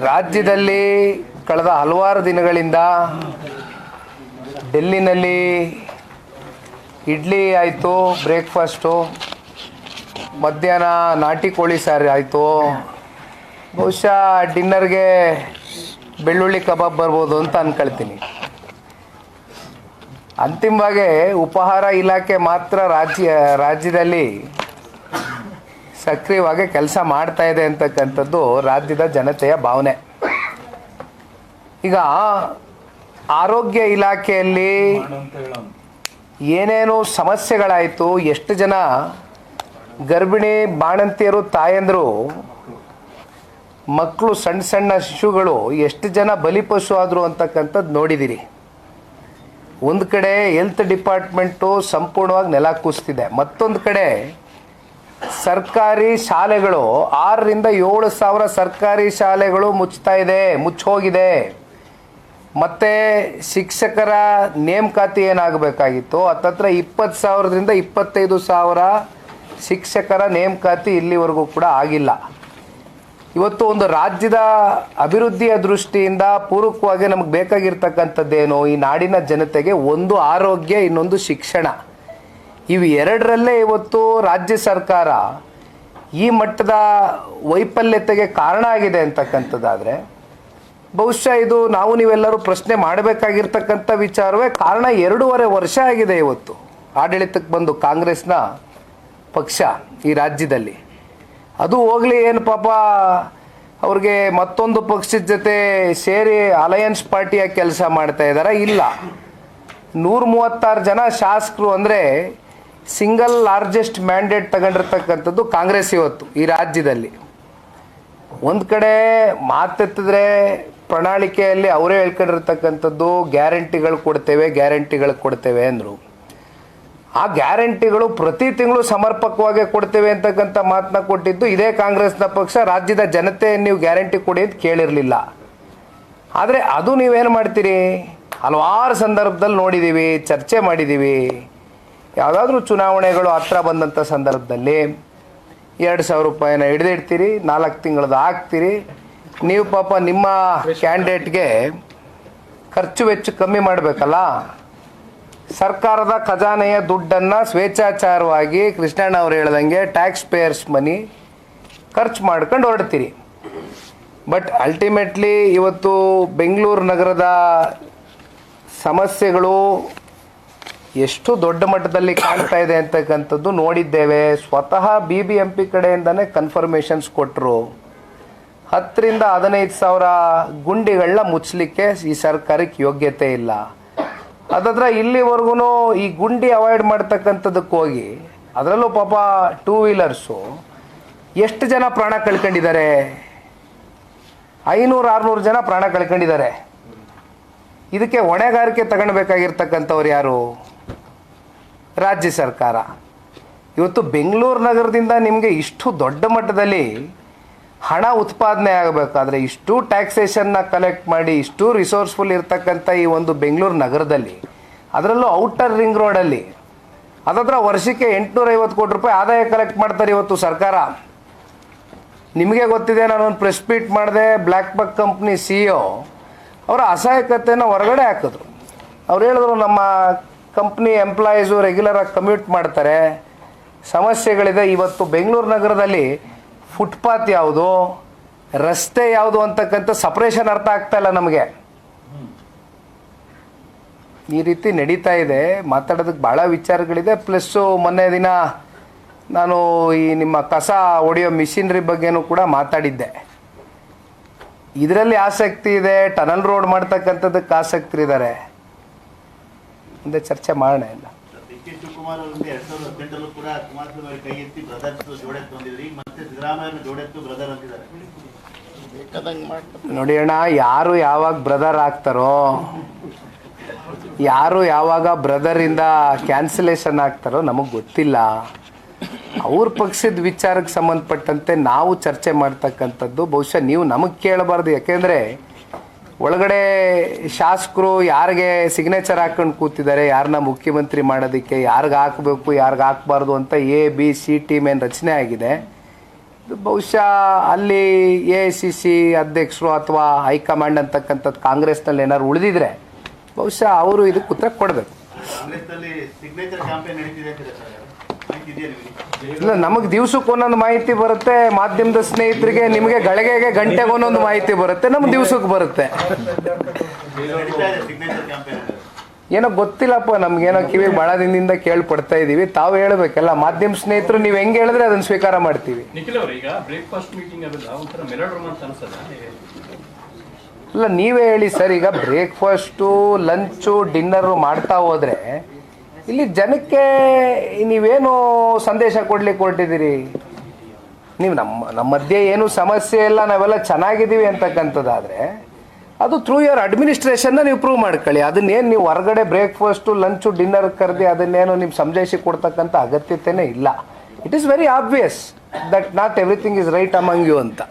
ರಾಜ್ಯದಲ್ಲಿ ಕಳೆದ ಹಲವಾರು ದಿನಗಳಿಂದ ಡೆಲ್ಲಿನಲ್ಲಿ ಇಡ್ಲಿ ಆಯಿತು, ಬ್ರೇಕ್ಫಾಸ್ಟು, ಮಧ್ಯಾಹ್ನ ನಾಟಿ ಕೋಳಿ ಸಾರು ಆಯಿತು, ಬಹುಶಃ ಡಿನ್ನರ್ಗೆ ಬೆಳ್ಳುಳ್ಳಿ ಕಬಾಬ್ ಬರ್ಬೋದು ಅಂತ ಅಂದ್ಕೊಳ್ತೀನಿ. ಅಂತಿಮವಾಗಿ ಉಪಹಾರ ಇಲಾಖೆ ಮಾತ್ರ ರಾಜ್ಯದಲ್ಲಿ ಸಕ್ರಿಯವಾಗಿ ಕೆಲಸ ಮಾಡ್ತಾ ಇದೆ ಅಂತಕ್ಕಂಥದ್ದು ರಾಜ್ಯದ ಜನತೆಯ ಭಾವನೆ. ಈಗ ಆರೋಗ್ಯ ಇಲಾಖೆಯಲ್ಲಿ ಏನೇನು ಸಮಸ್ಯೆಗಳಾಯಿತು, ಎಷ್ಟು ಜನ ಗರ್ಭಿಣಿ ಬಾಣಂತಿಯರು, ತಾಯಂದರು, ಮಕ್ಕಳು, ಸಣ್ಣ ಸಣ್ಣ ಶಿಶುಗಳು ಎಷ್ಟು ಜನ ಬಲಿಪಶು ಆದರು ಅಂತಕ್ಕಂಥದ್ದು ನೋಡಿದ್ದೀರಿ. ಒಂದು ಕಡೆ ಹೆಲ್ತ್ ಡಿಪಾರ್ಟ್ಮೆಂಟು ಸಂಪೂರ್ಣವಾಗಿ ನೆಲ ಕೂಸ್ತಿದೆ, ಮತ್ತೊಂದು ಕಡೆ ಸರ್ಕಾರಿ ಶಾಲೆಗಳು 6,000 to 7,000 ಸರ್ಕಾರಿ ಶಾಲೆಗಳು ಮುಚ್ಚೋಗಿದೆ. ಮತ್ತು ಶಿಕ್ಷಕರ ನೇಮಕಾತಿ ಏನಾಗಬೇಕಾಗಿತ್ತು, ಹತ್ತತ್ರ 20,000 to 25,000 ಶಿಕ್ಷಕರ ನೇಮಕಾತಿ ಇಲ್ಲಿವರೆಗೂ ಕೂಡ ಆಗಿಲ್ಲ. ಇವತ್ತು ಒಂದು ರಾಜ್ಯದ ಅಭಿವೃದ್ಧಿಯ ದೃಷ್ಟಿಯಿಂದ ಪೂರಕವಾಗಿ ನಮಗೆ ಬೇಕಾಗಿರ್ತಕ್ಕಂಥದ್ದೇನು, ಈ ನಾಡಿನ ಜನತೆಗೆ ಒಂದು ಆರೋಗ್ಯ, ಇನ್ನೊಂದು ಶಿಕ್ಷಣ. ಇವು ಎರಡರಲ್ಲೇ ಇವತ್ತು ರಾಜ್ಯ ಸರ್ಕಾರ ಈ ಮಟ್ಟದ ವೈಫಲ್ಯತೆಗೆ ಕಾರಣ ಆಗಿದೆ ಅಂತಕ್ಕಂಥದ್ದಾದರೆ ಬಹುಶಃ ಇದು ನೀವೆಲ್ಲರೂ ಪ್ರಶ್ನೆ ಮಾಡಬೇಕಾಗಿರ್ತಕ್ಕಂಥ ವಿಚಾರವೇ. ಕಾರಣ 2.5 ವರ್ಷ ಆಗಿದೆ ಇವತ್ತು ಆಡಳಿತಕ್ಕೆ ಬಂದು ಕಾಂಗ್ರೆಸ್ನ ಪಕ್ಷ ಈ ರಾಜ್ಯದಲ್ಲಿ. ಅದು ಹೋಗಲಿ, ಏನು ಪಾಪ ಅವ್ರಿಗೆ ಮತ್ತೊಂದು ಪಕ್ಷದ ಜೊತೆ ಸೇರಿ ಅಲಯನ್ಸ್ ಪಾರ್ಟಿಯಾಗಿ ಕೆಲಸ ಮಾಡ್ತಾ ಇದ್ದಾರಾ? ಇಲ್ಲ. 136 ಜನ ಶಾಸಕರು ಅಂದರೆ ಸಿಂಗಲ್ ಲಾರ್ಜೆಸ್ಟ್ ಮ್ಯಾಂಡೇಟ್ ತಗೊಂಡಿರ್ತಕ್ಕಂಥದ್ದು ಕಾಂಗ್ರೆಸ್ ಇವತ್ತು ಈ ರಾಜ್ಯದಲ್ಲಿ. ಒಂದು ಕಡೆ ಮಾತೆತ್ತಿದ್ರೆ ಪ್ರಣಾಳಿಕೆಯಲ್ಲಿ ಅವರೇ ಹೇಳ್ಕೊಂಡಿರ್ತಕ್ಕಂಥದ್ದು ಗ್ಯಾರಂಟಿಗಳು ಕೊಡ್ತೇವೆ ಅಂದರು. ಆ ಗ್ಯಾರಂಟಿಗಳು ಪ್ರತಿ ತಿಂಗಳು ಸಮರ್ಪಕವಾಗಿ ಕೊಡ್ತೇವೆ ಅಂತಕ್ಕಂಥ ಮಾತನ್ನ ಕೊಟ್ಟಿದ್ದು ಇದೇ ಕಾಂಗ್ರೆಸ್ನ ಪಕ್ಷ. ರಾಜ್ಯದ ಜನತೆ ನೀವು ಗ್ಯಾರಂಟಿ ಕೊಡಿ ಅಂತ ಕೇಳಿರಲಿಲ್ಲ. ಆದರೆ ಅದು ನೀವೇನು ಮಾಡ್ತೀರಿ, ಹಲವಾರು ಸಂದರ್ಭದಲ್ಲಿ ನೋಡಿದ್ದೀವಿ, ಚರ್ಚೆ ಮಾಡಿದ್ದೀವಿ. ಯಾವುದಾದ್ರೂ ಚುನಾವಣೆಗಳು ಹತ್ರ ಬಂದಂಥ ಸಂದರ್ಭದಲ್ಲಿ 2,000 ರೂಪಾಯಿನ ಹಿಡಿದಿಡ್ತೀರಿ, 4 ತಿಂಗಳದ್ದು ಹಾಕ್ತೀರಿ. ನೀವು ಪಾಪ ನಿಮ್ಮ ಕ್ಯಾಂಡಿಡೇಟ್ಗೆ ಖರ್ಚು ವೆಚ್ಚ ಕಮ್ಮಿ ಮಾಡಬೇಕಲ್ಲ, ಸರ್ಕಾರದ ಖಜಾನೆಯ ದುಡ್ಡನ್ನು ಸ್ವೇಚ್ಛಾಚಾರವಾಗಿ ಕೃಷ್ಣಣ್ಣ ಅವರು ಹೇಳ್ದಂಗೆ ಟ್ಯಾಕ್ಸ್ ಪೇಯರ್ಸ್ ಮನಿ ಖರ್ಚು ಮಾಡ್ಕೊಂಡು ಹೊರಡ್ತೀರಿ. ಬಟ್ ಅಲ್ಟಿಮೇಟ್ಲಿ ಇವತ್ತು ಬೆಂಗಳೂರು ನಗರದ ಸಮಸ್ಯೆಗಳು ಎಷ್ಟು ದೊಡ್ಡ ಮಟ್ಟದಲ್ಲಿ ಕಾಣ್ತಾ ಇದೆ ಅಂತಕ್ಕಂಥದ್ದು ನೋಡಿದ್ದೇವೆ. ಸ್ವತಃ BBMP ಕಡೆಯಿಂದನೇ ಕನ್ಫರ್ಮೇಷನ್ಸ್ ಕೊಟ್ಟರು. 10,000 to 15,000 ಗುಂಡಿಗಳನ್ನ ಮುಚ್ಚಲಿಕ್ಕೆ ಈ ಸರ್ಕಾರಕ್ಕೆ ಯೋಗ್ಯತೆ ಇಲ್ಲ. ಅದಾದ್ರೆ ಇಲ್ಲಿವರೆಗೂ ಈ ಗುಂಡಿ ಅವಾಯ್ಡ್ ಮಾಡ್ತಕ್ಕಂಥದ್ದಕ್ಕೆ ಹೋಗಿ ಅದರಲ್ಲೂ ಪಾಪ 2 ವೀಲರ್ಸು ಎಷ್ಟು ಜನ ಪ್ರಾಣ ಕಳ್ಕೊಂಡಿದ್ದಾರೆ? 500-600 ಜನ ಪ್ರಾಣ ಕಳ್ಕೊಂಡಿದ್ದಾರೆ. ಇದಕ್ಕೆ ಹೊಣೆಗಾರಿಕೆ ತಗೊಳ್ಬೇಕಾಗಿರ್ತಕ್ಕಂಥವ್ರು ಯಾರು? ರಾಜ್ಯ ಸರ್ಕಾರ. ಇವತ್ತು ಬೆಂಗಳೂರು ನಗರದಿಂದ ನಿಮಗೆ ಇಷ್ಟು ದೊಡ್ಡ ಮಟ್ಟದಲ್ಲಿ ಹಣ ಉತ್ಪಾದನೆ ಆಗಬೇಕಾದ್ರೆ, ಇಷ್ಟು ಟ್ಯಾಕ್ಸೇಷನ್ನ ಕಲೆಕ್ಟ್ ಮಾಡಿ, ಇಷ್ಟು ರಿಸೋರ್ಸ್ಫುಲ್ ಇರ್ತಕ್ಕಂಥ ಈ ಒಂದು ಬೆಂಗಳೂರು ನಗರದಲ್ಲಿ, ಅದರಲ್ಲೂ ಔಟರ್ ರಿಂಗ್ ರೋಡಲ್ಲಿ ಅದಾದ್ರೆ ವರ್ಷಕ್ಕೆ 850 ಕೋಟಿ ರೂಪಾಯಿ ಆದಾಯ ಕಲೆಕ್ಟ್ ಮಾಡ್ತಾರೆ ಇವತ್ತು ಸರ್ಕಾರ. ನಿಮಗೆ ಗೊತ್ತಿದೆ, ನಾನೊಂದು ಪ್ರೆಸ್ ಮೀಟ್ ಮಾಡಿದೆ, ಬ್ಲ್ಯಾಕ್ ಬಕ್ ಕಂಪ್ನಿ CEO ಅವರ ಅಸಹಾಯಕತೆಯನ್ನು ಹೊರಗಡೆ ಹಾಕಿದ್ರು. ಅವ್ರು ಹೇಳಿದ್ರು, ನಮ್ಮ ಕಂಪ್ನಿ ಎಂಪ್ಲಾಯೀಸು ರೆಗ್ಯುಲರಾಗಿ ಕಮ್ಯೂಟ್ ಮಾಡ್ತಾರೆ, ಸಮಸ್ಯೆಗಳಿದೆ. ಇವತ್ತು ಬೆಂಗಳೂರು ನಗರದಲ್ಲಿ ಫುಟ್ಪಾತ್ ಯಾವುದು, ರಸ್ತೆ ಯಾವುದು ಅಂತಕ್ಕಂಥ ಸಪ್ರೇಷನ್ ಅರ್ಥ ಆಗ್ತಾ ಇಲ್ಲ ನಮಗೆ. ಈ ರೀತಿ ನಡೀತಾ ಇದೆ. ಮಾತಾಡೋದಕ್ಕೆ ಭಾಳ ವಿಚಾರಗಳಿದೆ. ಪ್ಲಸ್ಸು ಮೊನ್ನೆ ದಿನ ನಾನು ಈ ನಿಮ್ಮ ಕಸ ಹೊಡೆಯೋ ಮಿಷಿನ್ರಿ ಬಗ್ಗೆನೂ ಕೂಡ ಮಾತಾಡಿದ್ದೆ. ಇದರಲ್ಲಿ ಆಸಕ್ತಿ ಇದೆ, ಟನಲ್ ರೋಡ್ ಮಾಡ್ತಕ್ಕಂಥದ್ದಕ್ಕೆ ಆಸಕ್ತಿ ಇದ್ದಾರೆ. ಮುಂದೆ ಚರ್ಚೆ ಮಾಡೋಣ. ಇಲ್ಲ ಶಿವಕುಮಾರ್ ಅವರಿಂದ 2018 ಕೂಡ ಕುಮಾರಸ್ವಾಮಿ ಕೈ ಎತ್ತಿ ಬ್ರದರ್ಸ್ ಜೋಡೆತ್ತು ಅಂದಿದ್ರಿ, ಮತ್ತೆ ಸಿದ್ದರಾಮಯ್ಯ ಜೋಡೆತ್ತು ಬ್ರದರ್ ಅಂತಿದ್ದಾರೆ. ನೋಡಿ ಅಣ್ಣ, ಯಾರು ಯಾವಾಗ ಬ್ರದರ್ ಆಗ್ತಾರೋ, ಯಾರು ಯಾವಾಗ ಬ್ರದರಿಂದ ಕ್ಯಾನ್ಸಲೇಷನ್ ಆಗ್ತಾರೋ ನಮಗೆ ಗೊತ್ತಿಲ್ಲ. ಅವ್ರ ಪಕ್ಷದ ವಿಚಾರಕ್ಕೆ ಸಂಬಂಧಪಟ್ಟಂತೆ ನಾವು ಚರ್ಚೆ ಮಾಡ್ತಕ್ಕಂಥದ್ದು ಬಹುಶಃ ನೀವು ನಮಗೆ ಕೇಳಬಾರ್ದು. ಯಾಕೆಂದರೆ ಒಳಗಡೆ ಶಾಸಕರು ಯಾರಿಗೆ ಸಿಗ್ನೇಚರ್ ಹಾಕೊಂಡು ಕೂತಿದ್ದಾರೆ, ಯಾರನ್ನ ಮುಖ್ಯಮಂತ್ರಿ ಮಾಡೋದಕ್ಕೆ, ಯಾರಿಗೆ ಹಾಕಬೇಕು ಯಾರಿಗೆ ಹಾಕಬಾರ್ದು ಅಂತ A B C ಟೀಮ್ ಏನು ರಚನೆ ಆಗಿದೆ. ಬಹುಶಃ ಅಲ್ಲಿ AICC ಅಧ್ಯಕ್ಷರು ಅಥವಾ ಹೈಕಮಾಂಡ್ ಅಂತಕ್ಕಂಥದ್ದು ಕಾಂಗ್ರೆಸ್ನಲ್ಲಿ ಏನಾದ್ರು ಉಳಿದಿದ್ರೆ ಬಹುಶಃ ಅವರು ಇದಕ್ಕೆ ಉತ್ತರ ಕೊಡಬೇಕು. ಕಾಂಗ್ರೆಸ್ನಲ್ಲಿ ಸಿಗ್ನೇಚರ್ ಕ್ಯಾಂಪೇನ್ ನಡೀತಿದೆ ಅಂತಿದೆ ಸರ್, ಮಾಹಿತಿ ಇದೆಯಾ ನಿಮಗೆ? ಇಲ್ಲ, ನಮಗೆ ದಿವ್ಸಕ್ಕೆ ಒಂದೊಂದು ಮಾಹಿತಿ ಬರುತ್ತೆ, ಮಾಧ್ಯಮದ ಸ್ನೇಹಿತರಿಗೆ ನಿಮಗೆ ಗಳಿಗೆಗೆ ಗಂಟೆಗೆ ಒಂದೊಂದು ಮಾಹಿತಿ ಬರುತ್ತೆ, ನಮ್ಗೆ ದಿವ್ಸಕ್ಕೆ ಬರುತ್ತೆ. ನಡೀತಾ ಇದೆ ಸಿಗ್ನೇಚರ್ ಕ್ಯಾಂಪೇನ್. ಏನೋ ಗೊತ್ತಿಲ್ಲಪ್ಪ, ನಮ್ಗೇನೋ ಕಿವಿಗೆ ಭಾಳ ದಿನದಿಂದ ಕೇಳ್ಪಡ್ತಾ ಇದ್ದೀವಿ. ತಾವು ಹೇಳ್ಬೇಕಲ್ಲ, ಮಾಧ್ಯಮ ಸ್ನೇಹಿತರು ನೀವು ಹೆಂಗೆ ಹೇಳಿದ್ರೆ ಅದನ್ನು ಸ್ವೀಕಾರ ಮಾಡ್ತೀವಿ. ನಿಖಿಲ್ ಅವರು ಈಗ ಬ್ರೇಕ್ಫಾಸ್ಟ್ ಮೀಟಿಂಗ್ ಅವೆಲ್ಲ ಒಂಥರ ಮೆಲೋಡ್ರಾಮಾ ಅನ್ಸಲ್ಲ? ಇಲ್ಲ, ನೀವೇ ಹೇಳಿ ಸರ್. ಈಗ ಬ್ರೇಕ್ಫಾಸ್ಟು, ಲಂಚು, ಡಿನ್ನರು ಮಾಡ್ತಾ ಹೋದರೆ ಇಲ್ಲಿ ಜನಕ್ಕೆ ನೀವೇನು ಸಂದೇಶ ಕೊಡ್ಲಿಕ್ಕೆ ಹೊರಟಿದ್ದೀರಿ? ನೀವು ನಮ್ಮ ಮಧ್ಯೆ ಏನು ಸಮಸ್ಯೆ ಇಲ್ಲ, ನಾವೆಲ್ಲ ಚೆನ್ನಾಗಿದ್ದೀವಿ ಅಂತಕ್ಕಂಥದ್ದಾದರೆ ಅದು ಥ್ರೂ ಯುವರ್ ಅಡ್ಮಿನಿಸ್ಟ್ರೇಷನ್ನ ನೀವು ಪ್ರೂವ್ ಮಾಡ್ಕೊಳ್ಳಿ. ಅದನ್ನೇನು ನೀವು ಹೊರಗಡೆ ಬ್ರೇಕ್ಫಾಸ್ಟು, ಲಂಚು, ಡಿನ್ನರ್ ಕರೆದು ಅದನ್ನೇನು ನೀವು ಸಂಜಯಿಸಿ ಕೊಡ್ತಕ್ಕಂಥ ಅಗತ್ಯತೆಯೇ ಇಲ್ಲ. It is very obvious that not everything is right among you ಅಂತ.